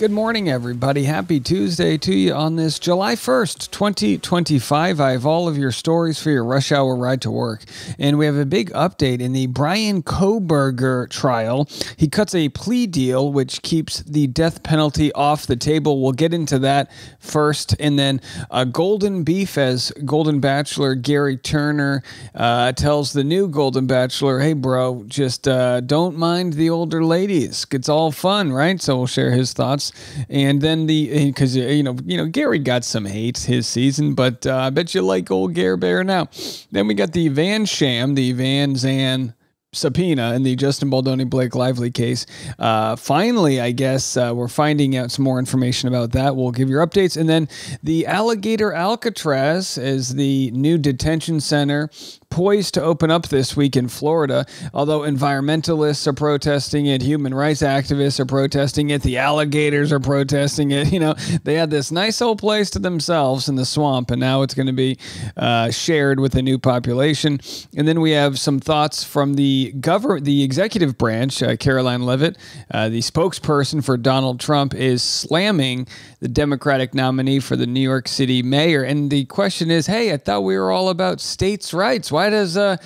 Good morning, everybody. Happy Tuesday to you on this July 1st, 2025. I have all of your stories for your rush hour ride to work. And we have a big update in the Brian Koberger trial. He cuts a plea deal, which keeps the death penalty off the table. We'll get into that first. And then Golden Beef, as Golden Bachelor Gary Turner tells the new Golden Bachelor, hey, bro, just don't mind the older ladies. It's all fun, right? So we'll share his thoughts. And then because Gary got some hate his season, but I bet you like old Gare Bear now. Then we got the SHAM Subpoena in the Justin Baldoni Blake Lively case. Finally, I guess we're finding out some more information about that. We'll give you updates. And then the Alligator Alcatraz is the new detention center poised to open up this week in Florida. Although environmentalists are protesting it, human rights activists are protesting it, the alligators are protesting it. They had this nice old place to themselves in the swamp, and now it's going to be shared with a new population. And then we have some thoughts from the executive branch. Caroline Levit, the spokesperson for Donald Trump, is slamming the Democratic nominee for the New York City mayor. And the question is, hey, I thought we were all about states' rights. Why does the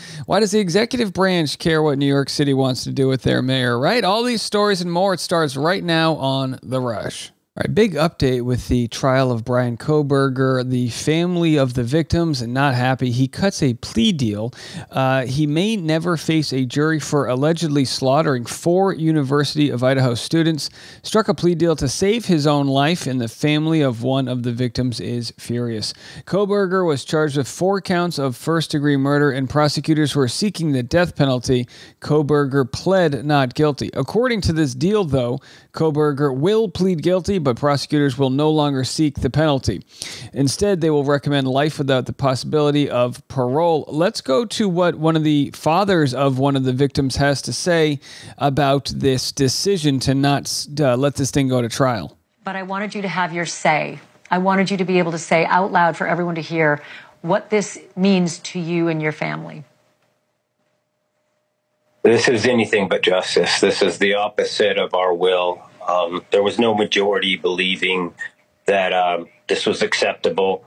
executive branch care what New York City wants to do with their mayor, right? All these stories and more. It starts right now on The Rush. All right, big update with the trial of Brian Koberger. The family of the victims are not happy. He cuts a plea deal. He may never face a jury for allegedly slaughtering 4 University of Idaho students. Struck a plea deal to save his own life, and the family of one of the victims is furious. Kobberger was charged with 4 counts of first-degree murder, and prosecutors were seeking the death penalty. Kobberger pled not guilty. According to this deal, though, Kobberger will plead guilty, but prosecutors will no longer seek the penalty. Instead, they will recommend life without the possibility of parole. Let's go to what one of the fathers of one of the victims has to say about this decision to not let this thing go to trial. But I wanted you to have your say. I wanted you to be able to say out loud for everyone to hear what this means to you and your family. This is anything but justice. This is the opposite of our will. There was no majority believing that this was acceptable.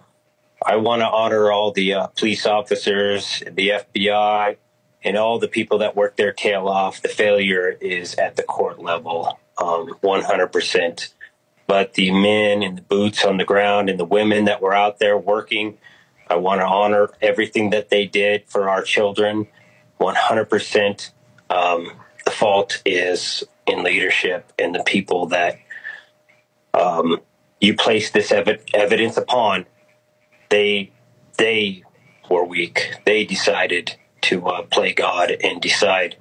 I want to honor all the police officers, the FBI, and all the people that worked their tail off. The failure is at the court level, 100%. But the men in the boots on the ground and the women that were out there working, I want to honor everything that they did for our children, 100%. The fault is in leadership and the people that you place this evidence upon. They were weak. They decided to play God and decide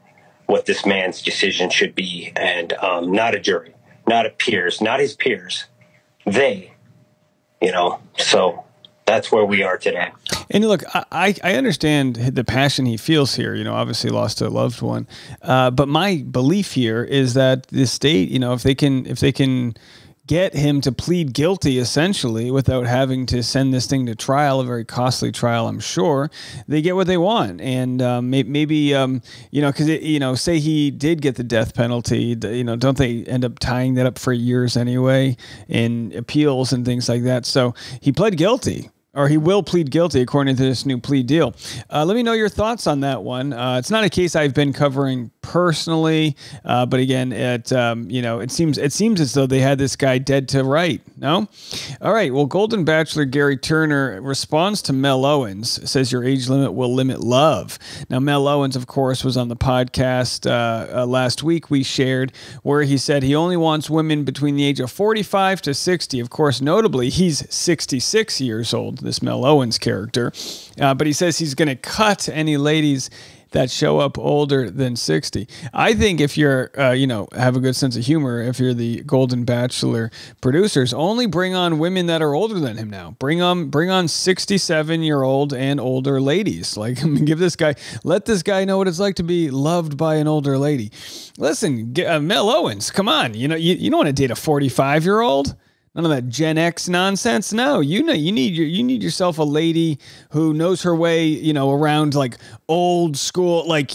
what this man's decision should be, and not a jury, not his peers. They, so that's where we are today. And look, I understand the passion he feels here. Obviously lost a loved one, but my belief here is that the state, if they can get him to plead guilty essentially without having to send this thing to trial, a very costly trial, I'm sure, they get what they want. And maybe because say he did get the death penalty, don't they end up tying that up for years anyway in appeals and things like that? So he pled guilty. Or he will plead guilty according to this new plea deal. Let me know your thoughts on that one. It's not a case I've been covering personally, but again, it seems as though they had this guy dead to right. No, all right. Well, Golden Bachelor Gary Turner responds to Mel Owens, says your age limit will limit love. Now, Mel Owens, of course, was on the podcast last week. We shared where he said he only wants women between the age of 45 to 60. Of course, notably, he's 66 years old. This Mel Owens character, but he says he's going to cut any ladies that show up older than 60. I think if you're, have a good sense of humor, if you're the Golden Bachelor producers, only bring on women that are older than him now. Bring on 67-year-old and older ladies. Like, let this guy know what it's like to be loved by an older lady. Listen, Mel Owens, come on. You don't want to date a 45-year-old. None of that Gen X nonsense. No, you need yourself a lady who knows her way, around like old school, like,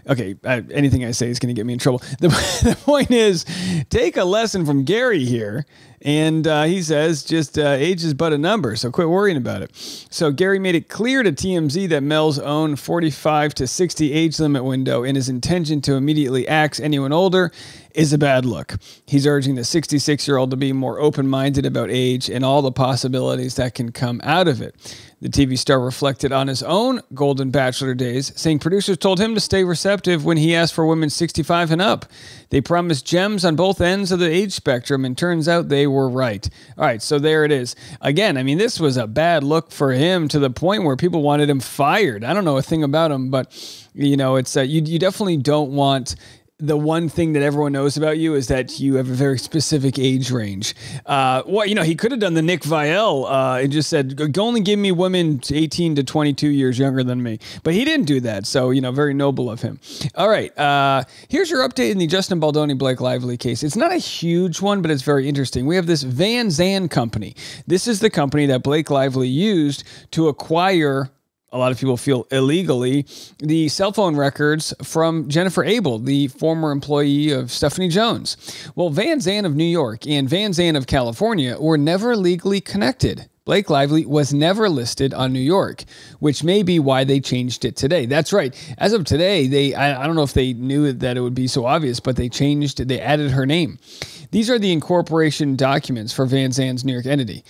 okay, anything I say is going to get me in trouble. The point is, take a lesson from Gary here. And he says, just age is but a number, so quit worrying about it. So Gary made it clear to TMZ that Mel's own 45 to 60 age limit window and his intention to immediately axe anyone older is a bad look. He's urging the 66-year-old to be more open-minded about age and all the possibilities that can come out of it. The TV star reflected on his own Golden Bachelor days, saying producers told him to stay receptive when he asked for women 65 and up. They promised gems on both ends of the age spectrum, and turns out they were right. All right, so there it is. Again, I mean, this was a bad look for him to the point where people wanted him fired. I don't know a thing about him, but, it's you definitely don't want... The one thing that everyone knows about you is that you have a very specific age range. He could have done the Nick Viall and just said, only give me women 18 to 22 years younger than me. But he didn't do that. So, very noble of him. All right. Here's your update in the Justin Baldoni Blake Lively case. It's not a huge one, but it's very interesting. We have this Van Zandt company. This is the company that Blake Lively used to acquire, a lot of people feel illegally, the cell phone records from Jennifer Abel, the former employee of Stephanie Jones. Well, Van Zandt of New York and Van Zandt of California were never legally connected. Blake Lively was never listed on New York, which may be why they changed it today. That's right. As of today, I don't know if they knew that it would be so obvious, but they added her name. These are the incorporation documents for Van Zandt's New York entity.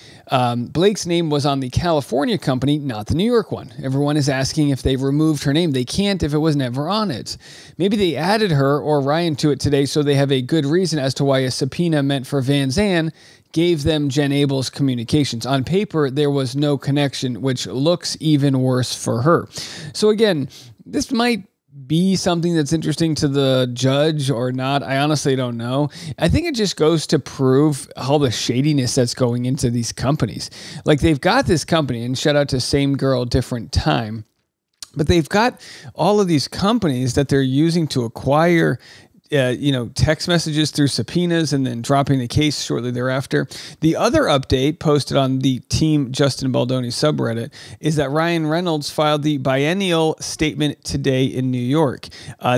Blake's name was on the California company, not the New York one. Everyone is asking if they've removed her name. They can't if it was never on it. Maybe they added her or Ryan to it today so they have a good reason as to why a subpoena meant for Van Zandt gave them Jen Abel's communications. On paper, there was no connection, which looks even worse for her. So again, this might be something that's interesting to the judge or not. I honestly don't know. I think it just goes to prove all the shadiness that's going into these companies. Like, they've got this company, and shout out to Same Girl, Different Time, but they've got all of these companies that they're using to acquire text messages through subpoenas and then dropping the case shortly thereafter. The other update posted on the Team Justin Baldoni subreddit is that Ryan Reynolds filed the biennial statement today in New York.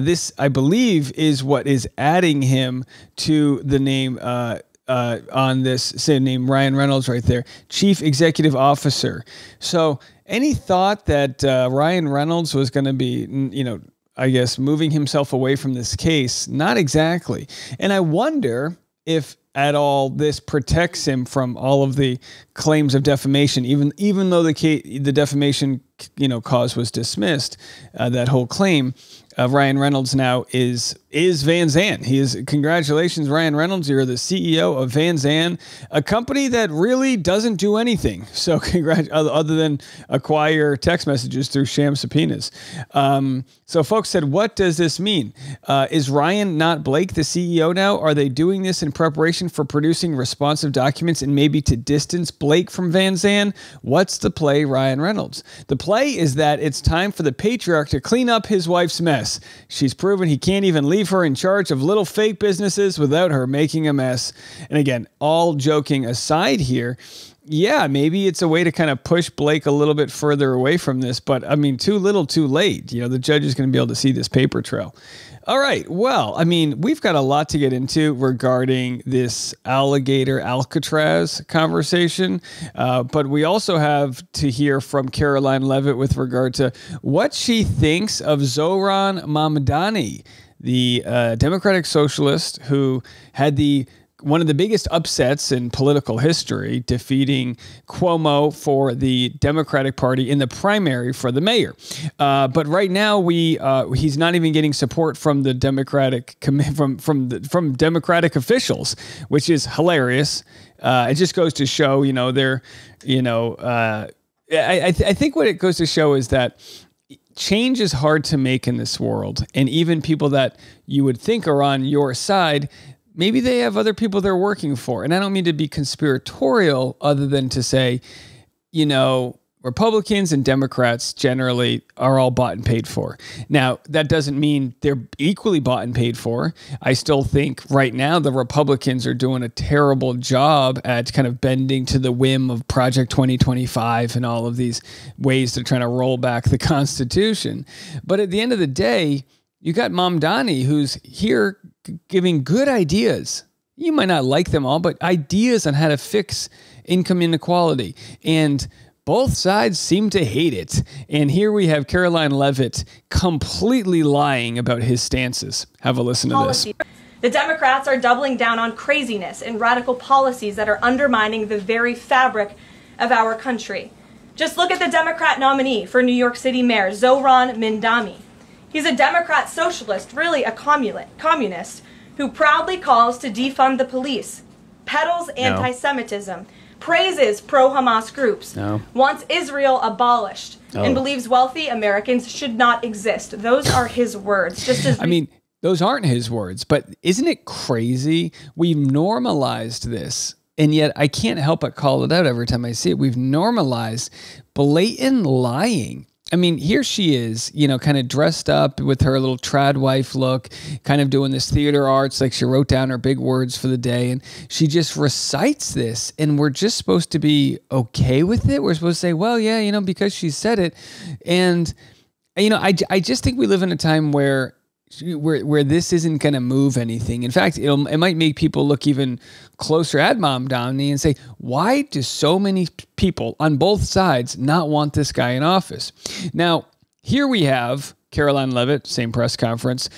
This, I believe, is what is adding him to the name on this same name, Ryan Reynolds right there, Chief Executive Officer. So any thought that Ryan Reynolds was going to be, I guess, moving himself away from this case? Not exactly. And I wonder if at all this protects him from all of the claims of defamation, even though the defamation cause was dismissed, that whole claim. Ryan Reynolds now is Van Zandt. Congratulations, Ryan Reynolds. You're the CEO of Van Zandt, a company that really doesn't do anything. So other than acquire text messages through sham subpoenas. So folks said, what does this mean? Is Ryan, not Blake, the CEO now? Are they doing this in preparation for producing responsive documents and maybe to distance Blake from Van Zandt? What's the play, Ryan Reynolds? The play is that it's time for the patriarch to clean up his wife's mess. She's proven he can't even leave her in charge of little fake businesses without her making a mess. And again, all joking aside here, yeah, maybe it's a way to kind of push Blake a little bit further away from this, but I mean, too little, too late. The judge is going to be able to see this paper trail. All right. Well, I mean, we've got a lot to get into regarding this Alligator Alcatraz conversation, but we also have to hear from Caroline Levit with regard to what she thinks of Zoran Mamadani, the Democratic Socialist who had one of the biggest upsets in political history, defeating Cuomo for the Democratic Party in the primary for the mayor. But right now, he's not even getting support from the from Democratic officials, which is hilarious. It just goes to show, I think what it goes to show is that change is hard to make in this world, and even people that you would think are on your side, maybe they have other people they're working for. And I don't mean to be conspiratorial other than to say, or Republicans and Democrats generally are all bought and paid for. Now, that doesn't mean they're equally bought and paid for. I still think right now the Republicans are doing a terrible job at kind of bending to the whim of Project 2025 and all of these ways they're trying to roll back the Constitution. But at the end of the day, you got Mamadani, who's here giving good ideas. You might not like them all, but ideas on how to fix income inequality. And both sides seem to hate it. And here we have Caroline Levit completely lying about his stances. Have a listen to this. The Democrats are doubling down on craziness and radical policies that are undermining the very fabric of our country. Just look at the Democrat nominee for New York City Mayor, Zoran Mamadani. He's a Democrat socialist, really a communist, who proudly calls to defund the police, peddles anti-Semitism, praises pro-Hamas groups, wants Israel abolished, and believes wealthy Americans should not exist. Those are his words. Just as I mean, those aren't his words, but isn't it crazy? We've normalized this, and yet I can't help but call it out every time I see it. We've normalized blatant lying. I mean, here she is, you know, kind of dressed up with her little trad wife look, kind of doing this theater arts, like she wrote down her big words for the day, and she just recites this, and we're just supposed to be okay with it. We're supposed to say, well, yeah, you know, because she said it. And, you know, I just think we live in a time where this isn't going to move anything. In fact, it might make people look even closer at Mamadani and say, why do so many people on both sides not want this guy in office? Now, here we have Caroline Levit, same press conference,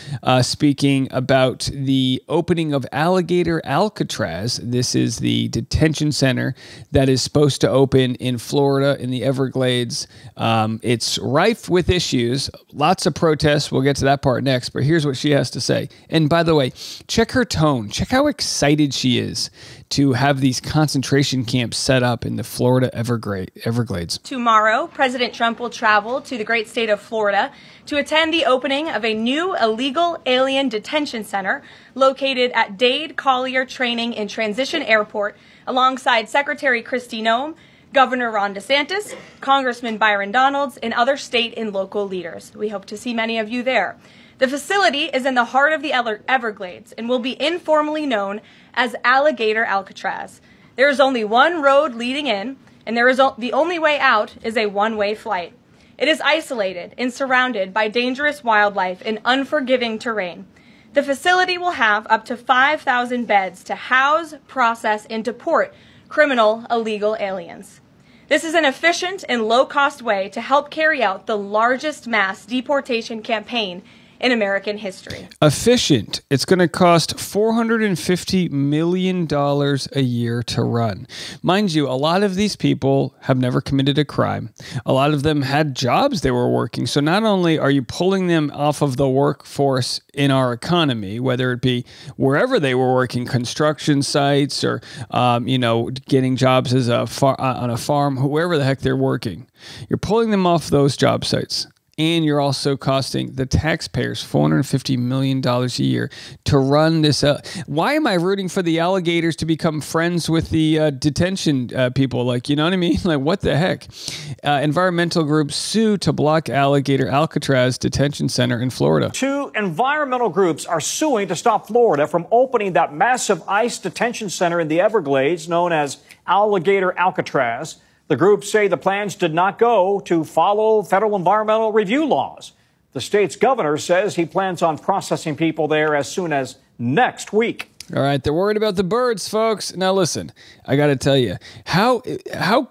speaking about the opening of Alligator Alcatraz. This is the detention center that is supposed to open in Florida in the Everglades. It's rife with issues, lots of protests. We'll get to that part next, but here's what she has to say. And by the way, check her tone. Check how excited she is to have these concentration camps set up in the Florida Everglades. Tomorrow, President Trump will travel to the great state of Florida to attend the opening of a new illegal alien detention center located at Dade Collier Training and Transition Airport alongside Secretary Kristi Noem, Governor Ron DeSantis, Congressman Byron Donalds, and other state and local leaders. We hope to see many of you there. The facility is in the heart of the Everglades and will be informally known as Alligator Alcatraz. There is only one road leading in, and the only way out is a one-way flight. It is isolated and surrounded by dangerous wildlife and unforgiving terrain. The facility will have up to 5,000 beds to house, process, and deport criminal illegal aliens. This is an efficient and low-cost way to help carry out the largest mass deportation campaign in American history. Efficient. It's going to cost $450 million a year to run. Mind you, a lot of these people have never committed a crime. A lot of them had jobs they were working. So not only are you pulling them off of the workforce in our economy, whether it be wherever they were working, construction sites or, getting jobs as on a farm, whoever the heck they're working, you're pulling them off those job sites. And you're also costing the taxpayers $450 million a year to run this. Why am I rooting for the alligators to become friends with the detention people? Like, you know what I mean? Like, what the heck? Environmental groups sue to block Alligator Alcatraz detention center in Florida. Two environmental groups are suing to stop Florida from opening that massive ICE detention center in the Everglades known as Alligator Alcatraz. The groups say the plans did not go to follow federal environmental review laws. The state's governor says he plans on processing people there as soon as next week. All right, they're worried about the birds, folks. Now listen, I got to tell you, how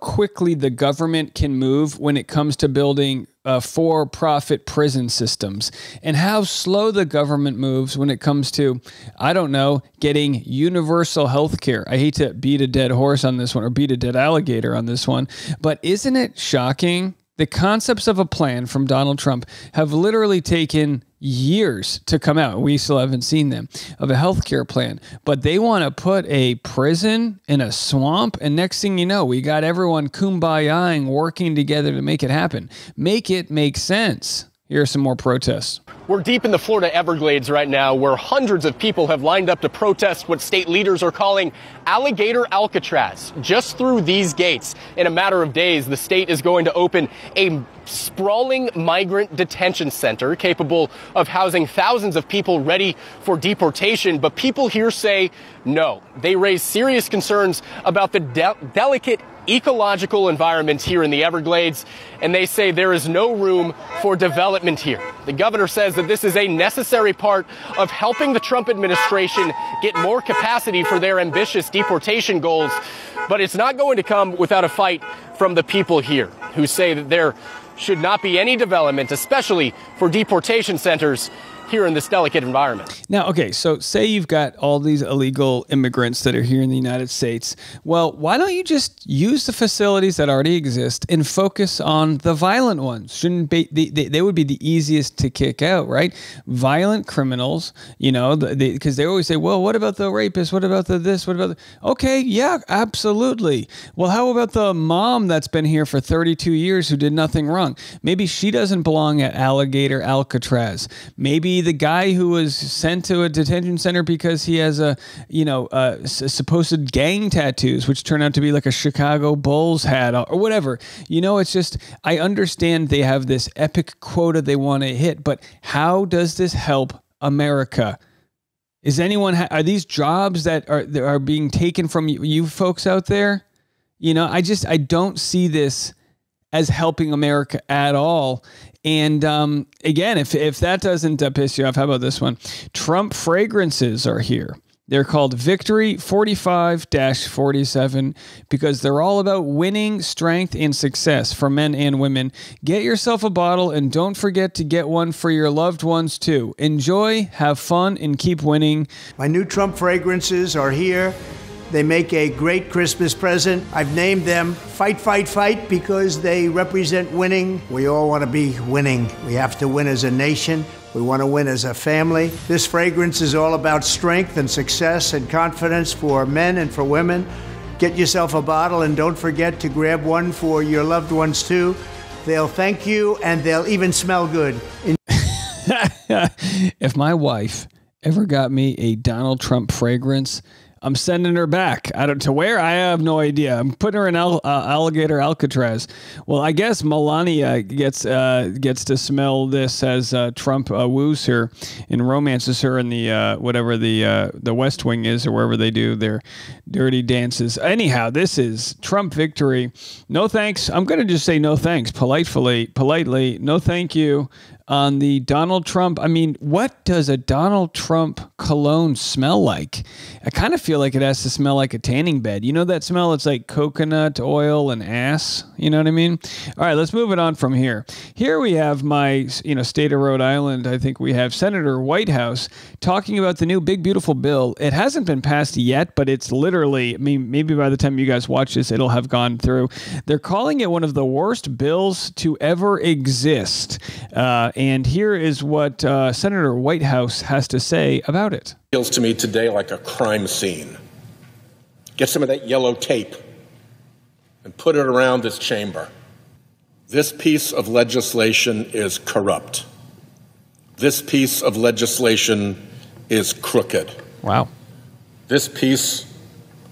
quickly the government can move when it comes to building for-profit prison systems, and how slow the government moves when it comes to, I don't know, getting universal health care. I hate to beat a dead horse on this one or beat a dead alligator on this one, but isn't it shocking? The concepts of a plan from Donald Trump have literally taken years to come out. We still haven't seen them, of a healthcare plan, but they want to put a prison in a swamp. And next thing you know, we got everyone kumbayaing, working together to make it happen. Make it make sense. Here are some more protests. We're deep in the Florida Everglades right now, where hundreds of people have lined up to protest what state leaders are calling Alligator Alcatraz. Just through these gates, in a matter of days, the state is going to open a sprawling migrant detention center capable of housing thousands of people ready for deportation. But people here say no. They raise serious concerns about the delicate ecological environment here in the Everglades, and they say there is no room for development here. The governor says that this is a necessary part of helping the Trump administration get more capacity for their ambitious deportation goals, but it's not going to come without a fight from the people here, who say that there should not be any development, especially for deportation centers here in this delicate environment. Now, okay, so say you've got all these illegal immigrants that are here in the United States. Well, why don't you just use the facilities that already exist and focus on the violent ones? Shouldn't be, they would be the easiest to kick out, right? Violent criminals, you know, because they always say, well, what about the rapists? What about the this? What about the... Okay, yeah, absolutely. Well, how about the mom that's been here for 32 years who did nothing wrong? Maybe she doesn't belong at Alligator Alcatraz. Maybe the guy who was sent to a detention center because he has supposed gang tattoos, which turn out to be like a Chicago Bulls hat or whatever. You know, it's just, I understand they have this epic quota they want to hit, but how does this help America? Is anyone, are these jobs that are being taken from you folks out there? You know, I don't see this as helping America at all. And again, if that doesn't piss you off, how about this one? Trump fragrances are here. They're called Victory 45-47 because they're all about winning, strength, and success for men and women. Get yourself a bottle and don't forget to get one for your loved ones too. Enjoy, have fun, and keep winning. My new Trump fragrances are here. They make a great Christmas present. I've named them Fight, Fight, Fight because they represent winning. We all want to be winning. We have to win as a nation. We want to win as a family. This fragrance is all about strength and success and confidence for men and for women. Get yourself a bottle and don't forget to grab one for your loved ones too. They'll thank you and they'll even smell good. If my wife ever got me a Donald Trump fragrance, I'm sending her back. To where? I have no idea. I'm putting her in Alligator Alcatraz. Well, I guess Melania gets to smell this as Trump woos her and romances her in the whatever the West Wing is, or wherever they do their dirty dances. Anyhow, this is Trump victory. No thanks. I'm going to just say no thanks politely. No thank you. On the Donald Trump, I mean, what does a Donald Trump cologne smell like? I kind of feel like it has to smell like a tanning bed. You know that smell? It's like coconut oil and ass. You know what I mean? All right, let's move it on from here. Here we have my, state of Rhode Island. I think we have Senator Whitehouse talking about the new big, beautiful bill. It hasn't been passed yet, but it's literally, I mean, maybe by the time you guys watch this, it'll have gone through. They're calling it one of the worst bills to ever exist. And here is what Senator Whitehouse has to say about it. Feels to me today like a crime scene. Get some of that yellow tape and put it around this chamber. This piece of legislation is corrupt. This piece of legislation is crooked. Wow. This piece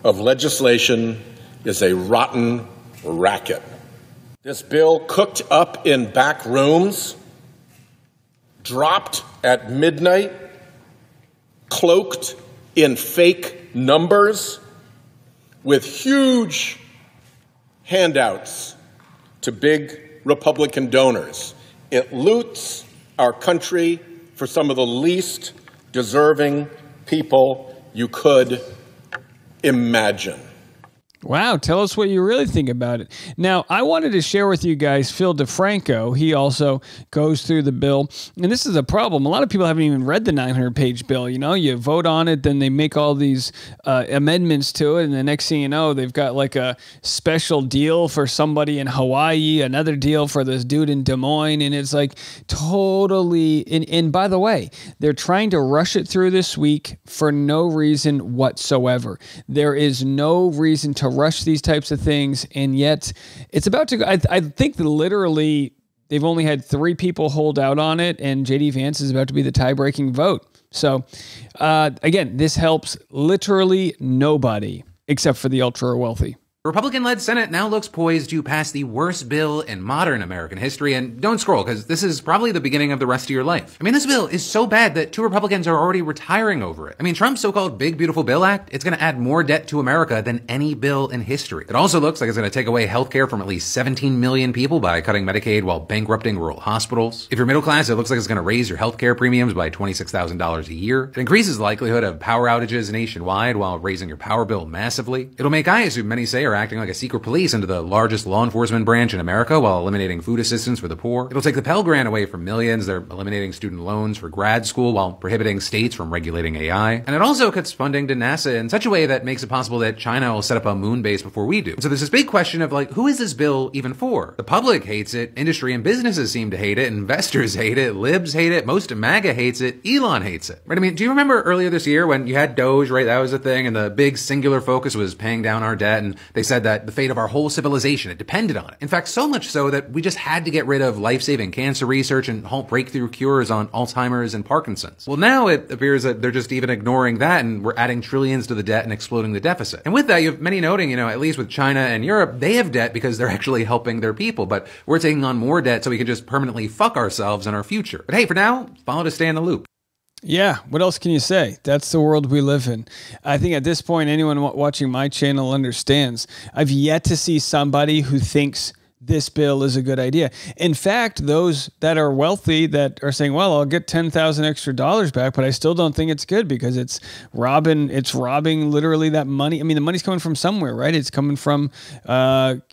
of legislation is a rotten racket. This bill cooked up in back rooms, dropped at midnight, cloaked in fake numbers, with huge handouts to big Republican donors. It loots our country for some of the least deserving people you could imagine. Wow, tell us what you really think about it. Now, I wanted to share with you guys Phil DeFranco. He also goes through the bill, and this is a problem. A lot of people haven't even read the 900-page bill. You know, you vote on it, then they make all these amendments to it, and the next thing you know, they've got like a special deal for somebody in Hawaii, another deal for this dude in Des Moines, and it's like totally... And by the way, they're trying to rush it through this week for no reason whatsoever. There is no reason to rush these types of things, and yet it's about to go. I think that literally they've only had 3 people hold out on it, and JD Vance is about to be the tie-breaking vote. So, again, this helps literally nobody except for the ultra-wealthy. The Republican-led Senate now looks poised to pass the worst bill in modern American history, and don't scroll, because this is probably the beginning of the rest of your life. I mean, this bill is so bad that 2 Republicans are already retiring over it. I mean, Trump's so-called Big Beautiful Bill Act, it's going to add more debt to America than any bill in history. It also looks like it's going to take away health care from at least 17 million people by cutting Medicaid while bankrupting rural hospitals. If you're middle class, it looks like it's going to raise your health care premiums by $26,000 a year. It increases the likelihood of power outages nationwide while raising your power bill massively. It'll make ICE, who many say are acting like a secret police, into the largest law enforcement branch in America while eliminating food assistance for the poor. It'll take the Pell Grant away from millions. They're eliminating student loans for grad school while prohibiting states from regulating AI. And it also cuts funding to NASA in such a way that makes it possible that China will set up a moon base before we do. So there's this big question of like, who is this bill even for? The public hates it, industry and businesses seem to hate it, investors hate it, libs hate it, most of MAGA hates it, Elon hates it. Right? I mean, do you remember earlier this year when you had Doge, right? That was a thing, and the big singular focus was paying down our debt, and they said that the fate of our whole civilization, it depended on it. In fact, so much so that we just had to get rid of life-saving cancer research and halt breakthrough cures on Alzheimer's and Parkinson's. Well, now it appears that they're just even ignoring that, and we're adding trillions to the debt and exploding the deficit. And with that, you have many noting, at least with China and Europe, they have debt because they're actually helping their people, but we're taking on more debt so we can just permanently fuck ourselves and our future. But hey, for now, follow to stay in the loop. Yeah, what else can you say? That's the world we live in. I think at this point, anyone watching my channel understands. I've yet to see somebody who thinks this bill is a good idea. In fact, those that are wealthy that are saying, well, I'll get $10,000 extra back, but I still don't think it's good because it's robbing literally that money. I mean, the money's coming from somewhere, right? It's coming from, communities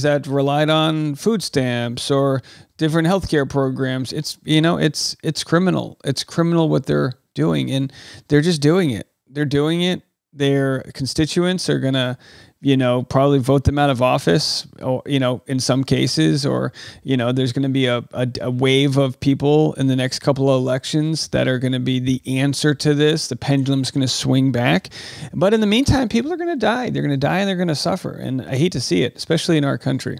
that relied on food stamps or different healthcare programs. It's criminal. It's criminal what they're doing, and they're just doing it. They're doing it. Their constituents are going to, probably vote them out of office, or, in some cases, or, there's going to be a wave of people in the next couple of elections that are going to be the answer to this. The pendulum's going to swing back. But in the meantime, people are going to die. They're going to die and they're going to suffer. And I hate to see it, especially in our country.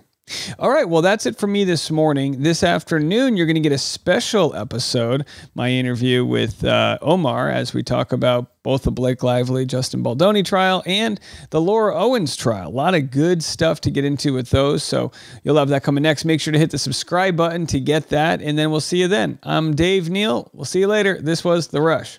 All right, well, that's it for me this morning. This afternoon, you're going to get a special episode, my interview with Omar, as we talk about both the Blake Lively, Justin Baldoni trial and the Laura Owens trial. A lot of good stuff to get into with those, so you'll have that coming next. Make sure to hit the subscribe button to get that, and then we'll see you then. I'm Dave Neal. We'll see you later. This was The Rush.